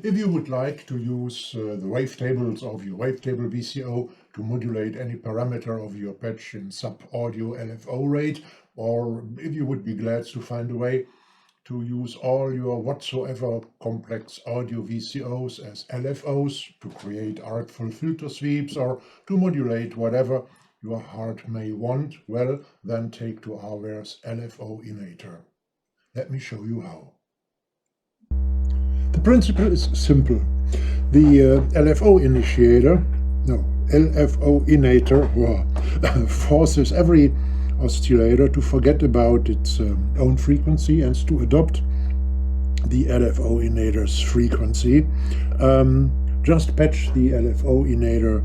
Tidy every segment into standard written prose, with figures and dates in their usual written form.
If you would like to use the wavetables of your wavetable VCO to modulate any parameter of your patch in sub-audio LFO rate, or if you would be glad to find a way to use all your whatsoever complex audio VCOs as LFOs to create artful filter sweeps or to modulate whatever your heart may want, well, then take to R-ware's LFO-inator. Let me show you how. The principle is simple. The LFO-inator forces every oscillator to forget about its own frequency and to adopt the LFO-inator's frequency. Just patch the LFO-inator,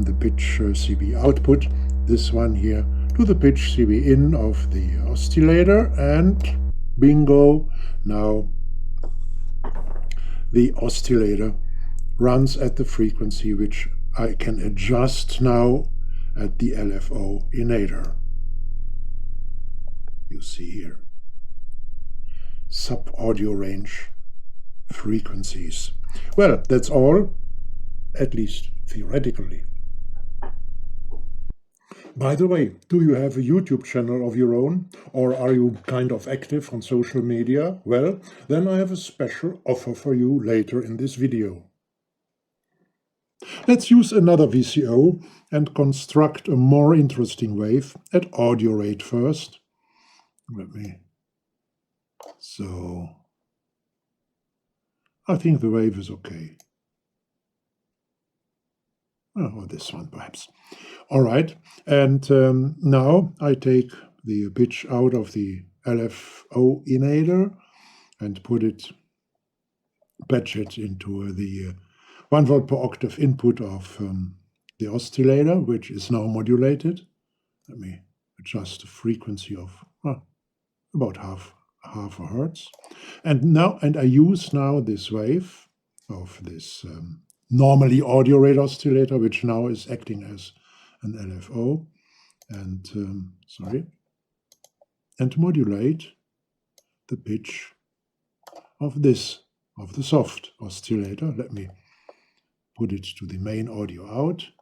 the pitch CB output, this one here, to the pitch CB in of the oscillator, and bingo, now the oscillator runs at the frequency which I can adjust now at the LFO-inator. You see here, sub-audio range frequencies. Well, that's all, at least theoretically. By the way, do you have a YouTube channel of your own, or are you kind of active on social media? Well, then I have a special offer for you later in this video. Let's use another VCO and construct a more interesting wave at audio rate first. So I think the wave is okay. Or this one perhaps. All right, and now I take the pitch out of the LFO-inator and patch it into the 1 volt per octave input of the oscillator, which is now modulated. Let me adjust the frequency of about half a hertz. And I use now this wave of this normally audio rate oscillator, which now is acting as an LFO, and and modulate the pitch of the soft oscillator. Let me put it to the main audio out.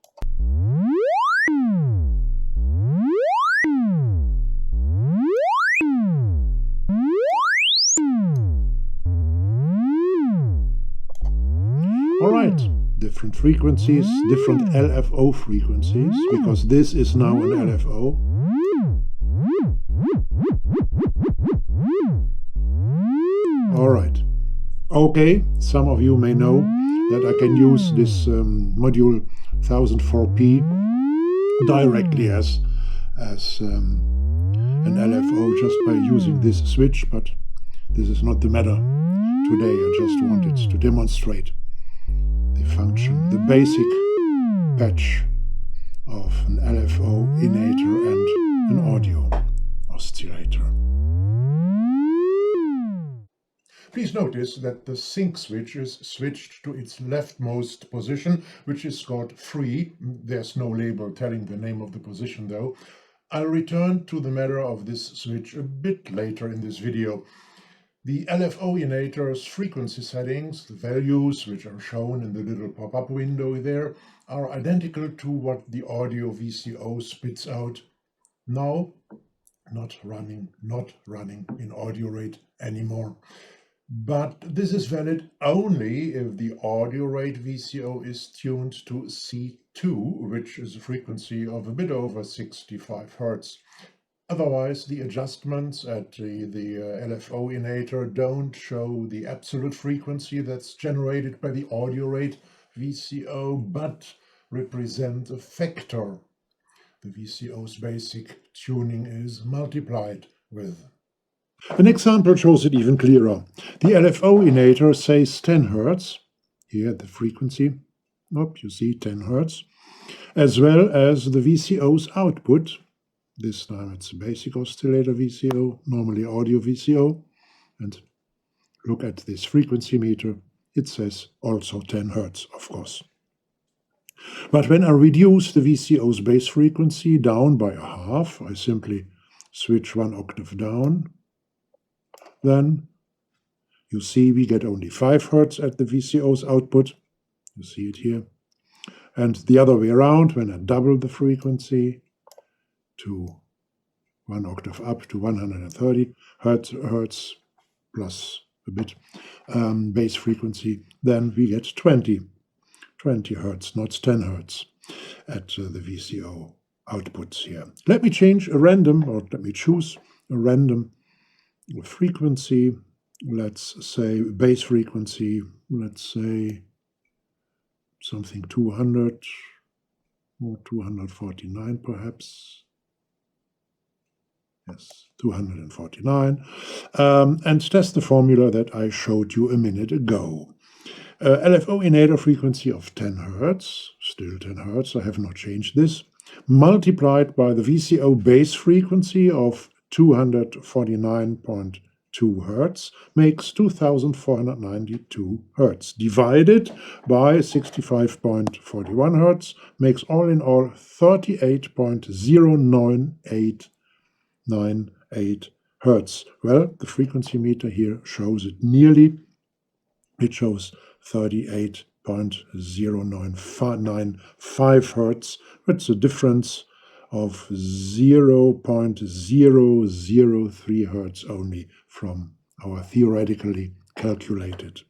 All right, different frequencies, different LFO frequencies, because this is now an LFO. All right. Okay, some of you may know that I can use this module 1004p directly as an LFO just by using this switch, but this is not the matter today. I just wanted to demonstrate the function, the basic patch of an LFO-inator and an audio oscillator. Please notice that the sync switch is switched to its leftmost position, which is called free. There's no label telling the name of the position though. I'll return to the matter of this switch a bit later in this video. The LFO-inator's frequency settings, the values which are shown in the little pop-up window there, are identical to what the audio VCO spits out. Now, not running in audio rate anymore. But this is valid only if the audio rate VCO is tuned to C2, which is a frequency of a bit over 65 Hertz. Otherwise, the adjustments at the LFO-inator don't show the absolute frequency that's generated by the audio rate VCO, but represent a factor. The VCO's basic tuning is multiplied with. An example shows it even clearer. The LFO-inator says 10 Hertz, here the frequency, you see 10 Hertz, as well as the VCO's output. This time it's a basic oscillator VCO, normally audio VCO, and look at this frequency meter, it says also 10 Hertz, of course. But when I reduce the VCO's base frequency down by a half, I simply switch 1 octave down, then you see we get only 5 Hertz at the VCO's output. You see it here. And the other way around, when I double the frequency to 1 octave up to 130 Hertz plus a bit base frequency, then we get 20 Hertz, not 10 Hertz at the VCO outputs here. Let me change a random, or let me choose a random frequency. Let's say base frequency, let's say something 200 or 249 perhaps. Yes, 249. And test the formula that I showed you a minute ago. LFO-inator frequency of 10 Hertz, still 10 Hertz, I have not changed this, multiplied by the VCO base frequency of 249.2 Hertz makes 2492 Hertz, divided by 65.41 Hertz makes all in all 38.09898 Hertz. Well, the frequency meter here shows it nearly. It shows 38.095 Hertz. It's a difference of 0.003 Hertz only from our theoretically calculated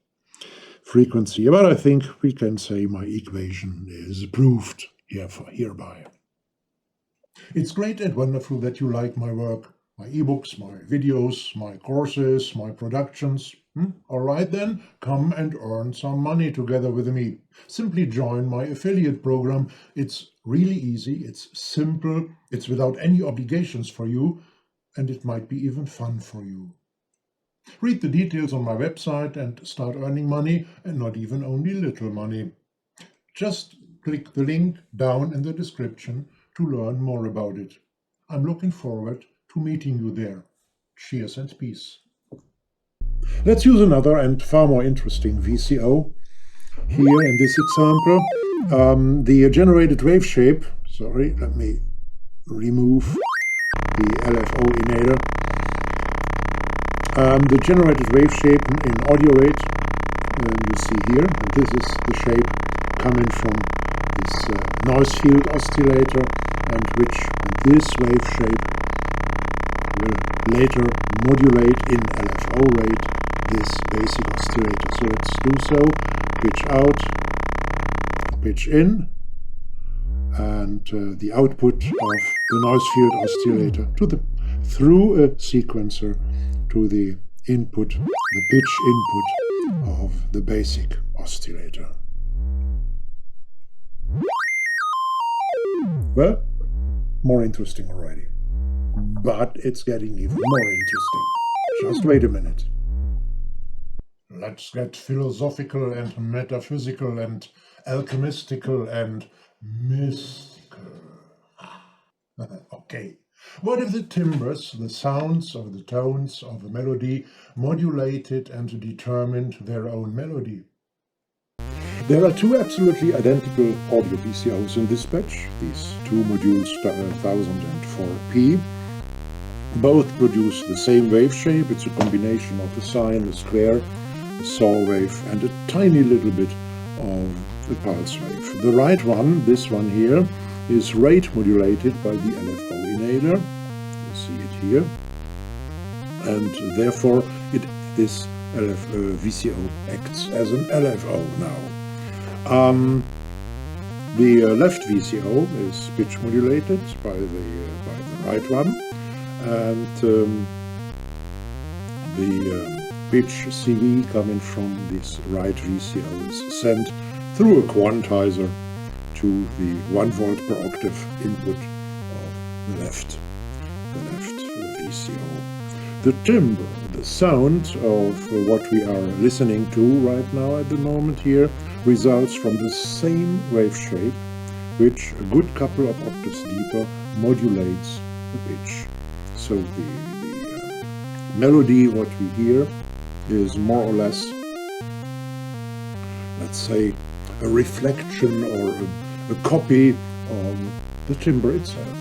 frequency. But I think we can say my equation is proved hereby. It's great and wonderful that you like my work, my ebooks, my videos, my courses, my productions. All right then, come and earn some money together with me. Simply join my affiliate program. It's really easy, it's simple, it's without any obligations for you, and it might be even fun for you. Read the details on my website and start earning money, and not even only little money. Just click the link down in the description to learn more about it. I'm looking forward to meeting you there. Cheers and peace. Let's use another and far more interesting VCO. Here in this example, the generated wave shape, sorry, let me remove the LFO-inator. The generated wave shape in audio rate, you see here, and this is the shape coming from this noise field oscillator, and this wave shape will later modulate in LFO rate this basic oscillator. So let's do so. Pitch out, pitch in, and the output of the noise field oscillator through a sequencer to the input, the pitch input of the basic oscillator. Well, more interesting already. But it's getting even more interesting. Just wait a minute. Let's get philosophical and metaphysical and alchemistical and mystical. Okay. What if the timbres, the sounds or the tones of a melody, modulated and determined their own melody? There are two absolutely identical audio VCOs in this batch, these two modules 1000 and 4P. Both produce the same wave shape. It's a combination of a sine, a square, a saw wave, and a tiny little bit of a pulse wave. The right one, this one here, is rate modulated by the LFO-inator. You see it here. And therefore, this VCO acts as an LFO now. The left VCO is pitch modulated by the right one, and the pitch CV coming from this right VCO is sent through a quantizer to the 1 volt per octave input of the left VCO. The timbre, the sound of what we are listening to right now at the moment here, results from the same wave shape, which a good couple of octaves deeper modulates the pitch. So the melody, what we hear, is more or less, let's say, a reflection or a copy of the timbre itself.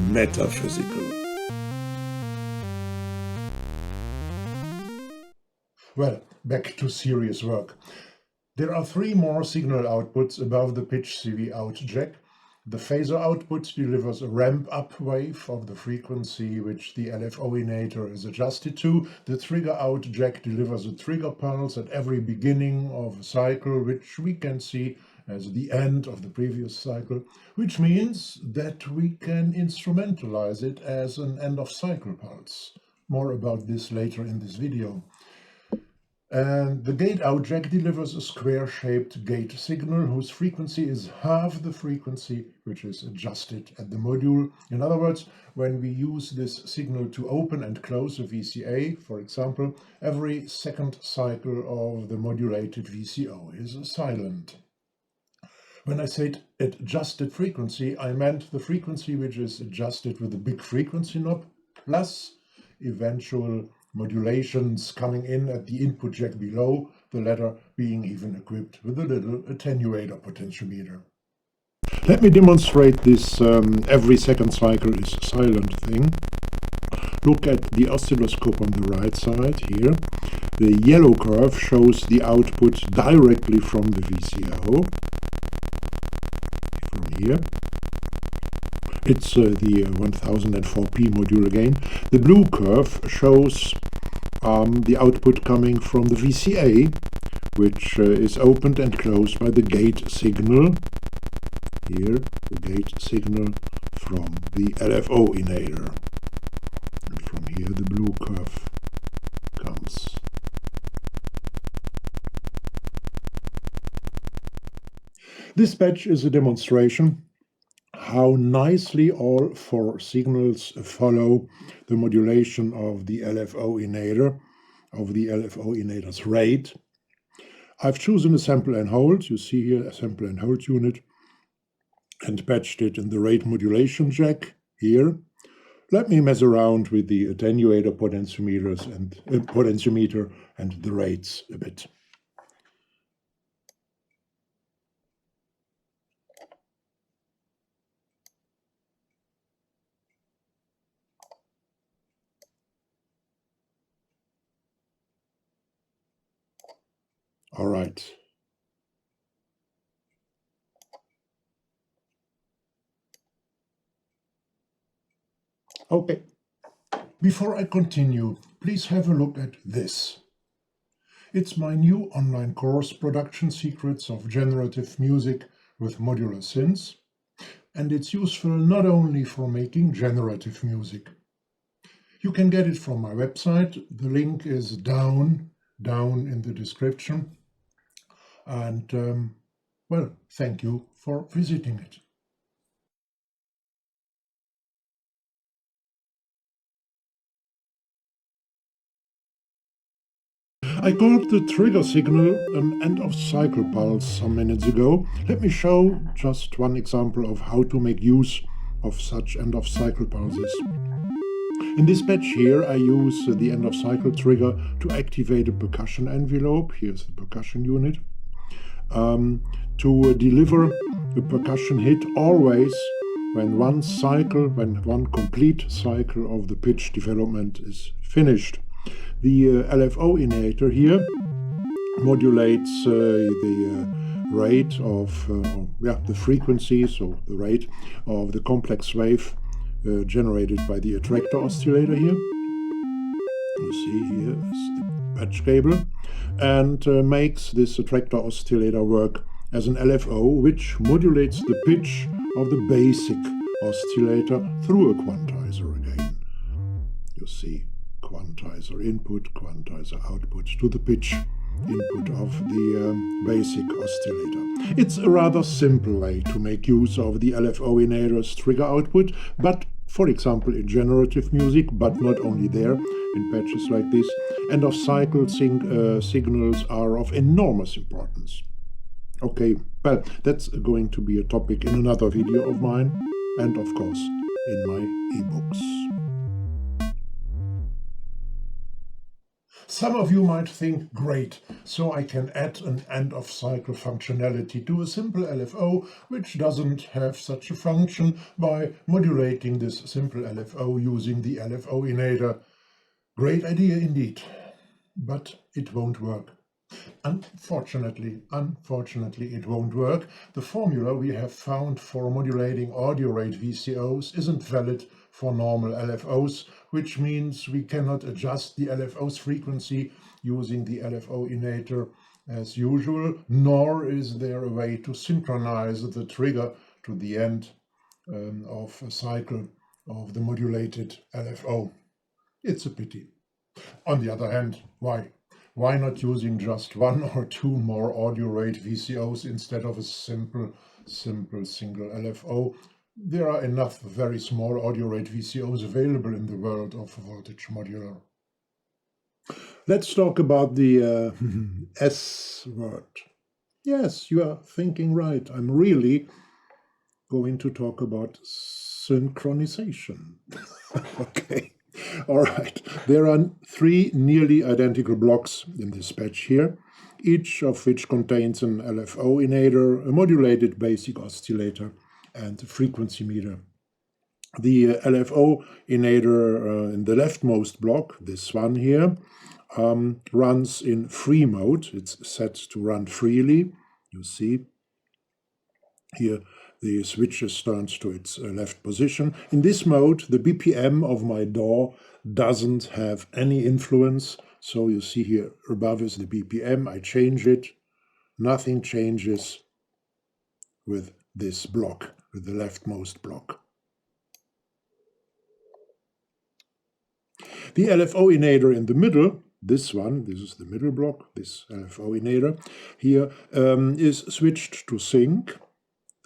Metaphysical. Well, back to serious work. There are three more signal outputs above the pitch CV out jack. The phaser output delivers a ramp-up wave of the frequency which the LFO-inator is adjusted to. The trigger out jack delivers a trigger pulse at every beginning of a cycle, which we can see as the end of the previous cycle, which means that we can instrumentalize it as an end-of-cycle pulse. More about this later in this video. And the gate out jack delivers a square-shaped gate signal whose frequency is half the frequency which is adjusted at the module. In other words, when we use this signal to open and close a VCA, for example, every second cycle of the modulated VCO is silent. When I said adjusted frequency, I meant the frequency which is adjusted with the big frequency knob plus eventual modulations coming in at the input jack below, the latter being even equipped with a little attenuator potentiometer. Let me demonstrate this every second cycle is silent thing. Look at the oscilloscope on the right side here. The yellow curve shows the output directly from the VCO. From here. It's the 1004p module again. The blue curve shows the output coming from the VCA, which is opened and closed by the gate signal. Here, the gate signal from the LFO-inator. And from here the blue curve comes. This patch is a demonstration how nicely all four signals follow the modulation of the LFO-inator, of the LFO-inator's rate. I've chosen a sample and hold, you see here a sample and hold unit, and patched it in the rate modulation jack here. Let me mess around with the attenuator potentiometer and the rates a bit. All right. Okay. Before I continue, please have a look at this. It's my new online course, Production Secrets of Generative Music with Modular Synths, and it's useful not only for making generative music. You can get it from my website. The link is down in the description. And, well, thank you for visiting it. I called the trigger signal an end-of-cycle pulse some minutes ago. Let me show just one example of how to make use of such end-of-cycle pulses. In this patch here, I use the end-of-cycle trigger to activate a percussion envelope. Here's the percussion unit. To deliver a percussion hit always when one complete cycle of the pitch development is finished. The LFO-inator here modulates the rate of the frequency, so the rate of the complex wave generated by the attractor oscillator here. You see here is the patch cable, and makes this attractor oscillator work as an LFO, which modulates the pitch of the basic oscillator through a quantizer again. You see quantizer input, quantizer output to the pitch input of the basic oscillator. It's a rather simple way to make use of the LFO-inator's trigger output, but for example in generative music, but not only there, in patches like this, end-of-cycle signals are of enormous importance. Okay, well, that's going to be a topic in another video of mine, and of course in my ebooks. Some of you might think, great, so I can add an end-of-cycle functionality to a simple LFO which doesn't have such a function by modulating this simple LFO using the LFO-inator. Great idea indeed. but it won't work. Unfortunately, it won't work. The formula we have found for modulating audio rate VCOs isn't valid for normal LFOs, which means we cannot adjust the LFO's frequency using the LFO-inator as usual, nor is there a way to synchronize the trigger to the end of a cycle of the modulated LFO. It's a pity. On the other hand, why? Why not using just one or two more audio rate VCOs instead of a simple single LFO? There are enough very small audio rate VCOs available in the world of voltage modular. Let's talk about the S word. Yes, you are thinking right. I'm really going to talk about synchronization. Okay. All right, there are three nearly identical blocks in this patch here, each of which contains an LFO-inator, a modulated basic oscillator, and a frequency meter. The LFO-inator in the leftmost block, this one here, runs in free mode. It's set to run freely. You see here the switch is turned to its left position. In this mode, the BPM of my DAW doesn't have any influence. So you see here above is the BPM. I change it. Nothing changes with this block, with the leftmost block. The LFO-inator in the middle, this one, this is the middle block, this LFO-inator here, is switched to sync.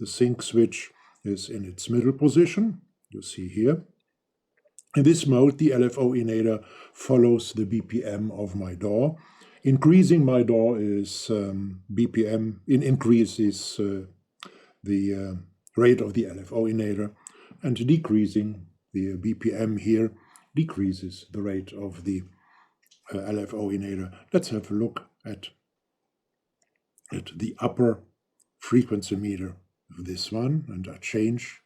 The sync switch is in its middle position, you see here. In this mode, the LFO-inator follows the BPM of my DAW. Increasing my DAW is BPM, increases the rate of the LFO-inator, and decreasing the BPM here decreases the rate of the LFO-inator. Let's have a look at the upper frequency meter of this one, and I change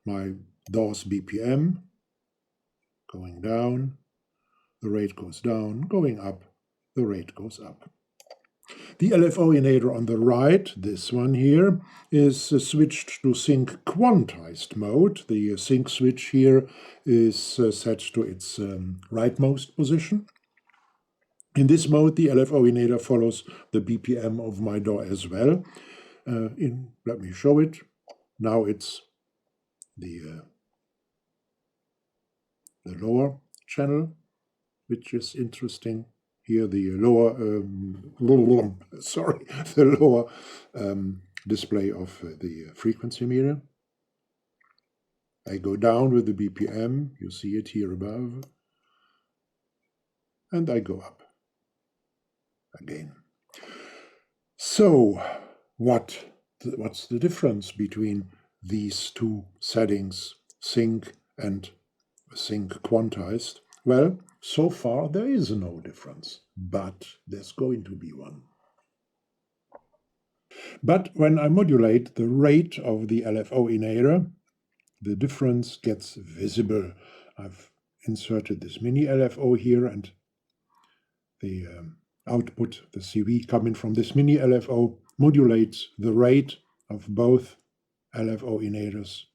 my DAW's BPM. Going down, the rate goes down. Going up, the rate goes up. The LFO-inator on the right, this one here, is switched to sync quantized mode. The sync switch here is set to its rightmost position. In this mode, the LFO-inator follows the BPM of my DAW as well. Let me show it. Now it's the lower channel, which is interesting. Here the lower, the lower display of the frequency meter. I go down with the BPM, you see it here above, and I go up again. So, what's the difference between these two settings, sync and sync quantized? Well, so far there is no difference, but there's going to be one. But when I modulate the rate of the LFO-inator, the difference gets visible. I've inserted this mini LFO here, and the output, the CV coming from this mini LFO, modulates the rate of both LFO-inators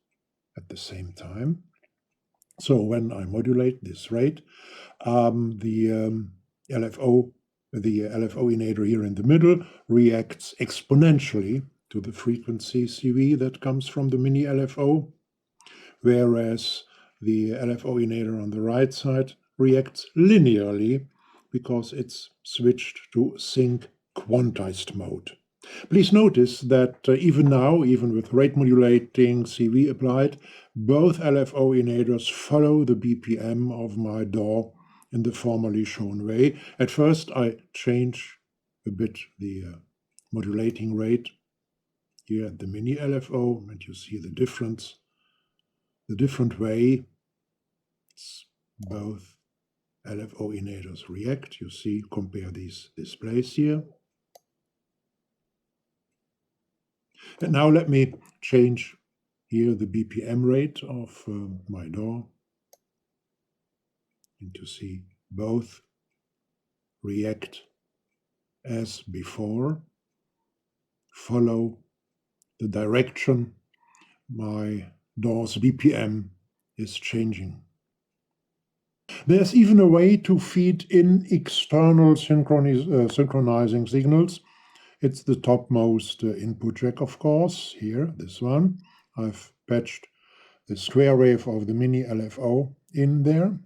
at the same time. So when I modulate this rate, the LFO-inator here in the middle reacts exponentially to the frequency CV that comes from the mini LFO, whereas the LFO-inator on the right side reacts linearly because it's switched to sync quantized mode. Please notice that even now, even with rate modulating CV applied, both LFO-inators follow the BPM of my DAW in the formerly shown way. At first, I change a bit the modulating rate here at the mini LFO, and you see the difference. The different way both LFO-inators react. You see, compare these displays here. And now let me change here the BPM rate of my DAW, and to see both react as before, follow the direction my DAW's BPM is changing. There's even a way to feed in external synchronizing signals. It's the topmost input jack, of course, here, this one. I've patched the square wave of the mini LFO in there.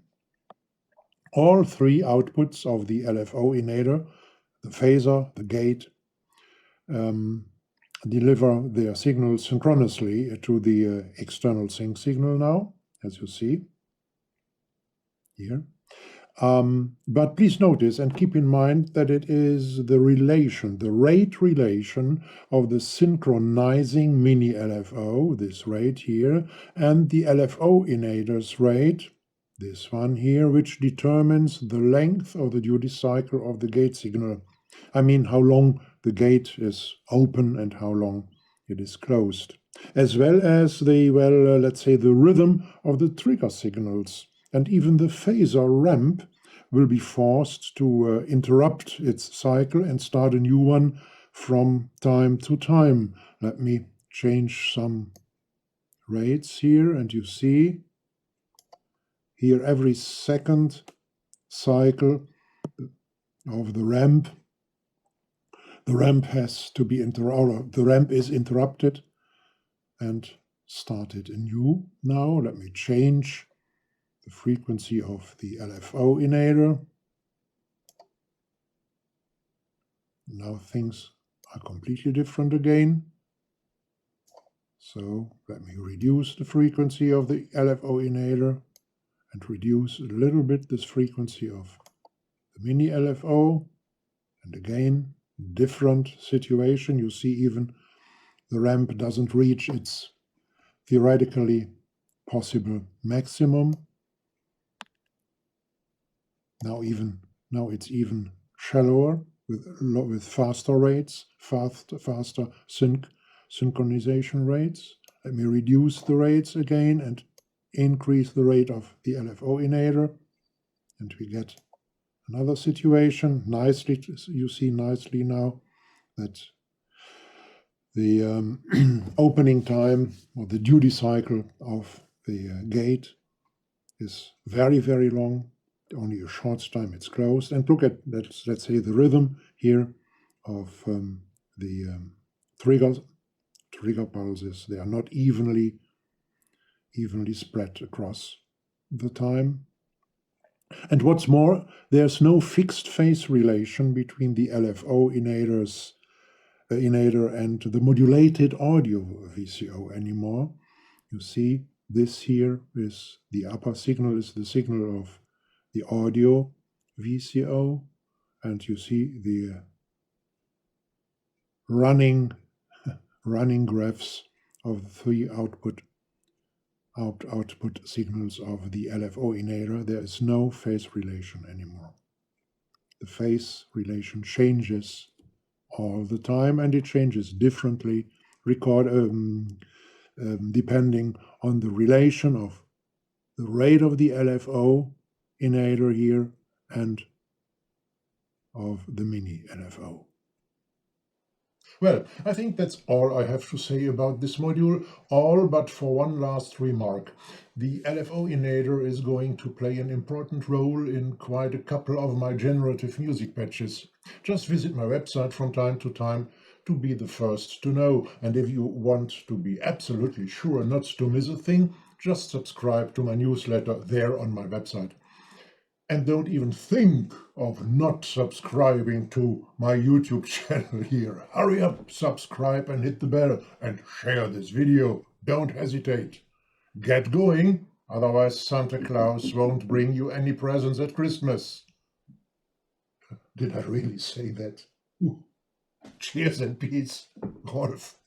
All three outputs of the LFO-inator, the phaser, the gate, deliver their signals synchronously to the external sync signal now, as you see here. But please notice and keep in mind that it is the relation, the rate relation of the synchronizing mini LFO, this rate here, and the LFO-inator's rate, this one here, which determines the length of the duty cycle of the gate signal. I mean, how long the gate is open and how long it is closed, as well as the, let's say, the rhythm of the trigger signals. And even the phaser ramp will be forced to interrupt its cycle and start a new one from time to time. Let me change some rates here, and you see here every second cycle of the ramp has to be the ramp is interrupted and started anew. Now let me change the frequency of the LFO-inator. Now things are completely different again. So let me reduce the frequency of the LFO-inator and reduce a little bit this frequency of the mini LFO. And again, different situation. You see even the ramp doesn't reach its theoretically possible maximum. Now it's even shallower with faster rates, faster synchronization rates. Let me reduce the rates again and increase the rate of the LFO-inator, and we get another situation. Nicely, you see nicely now that the opening time or the duty cycle of the gate is very, very long. Only a short time it's closed. And look at, let's say, the rhythm here of the trigger pulses. They are not evenly spread across the time. And what's more, there's no fixed phase relation between the LFO-inator and the modulated audio VCO anymore. You see, this here is the upper signal, is the signal of the audio VCO, and you see the running graphs of the three output signals of the LFO-inator. There is no phase relation anymore. The phase relation changes all the time, and it changes differently, depending on the relation of the rate of the LFO-inator here and of the mini LFO. Well, I think that's all I have to say about this module, all but for one last remark. The LFO-inator is going to play an important role in quite a couple of my generative music patches. Just visit my website from time to time to be the first to know. And if you want to be absolutely sure not to miss a thing, just subscribe to my newsletter there on my website. And don't even think of not subscribing to my YouTube channel here. Hurry up, subscribe and hit the bell and share this video. Don't hesitate. Get going, otherwise Santa Claus won't bring you any presents at Christmas. Did I really say that? Cheers and peace, Rolf.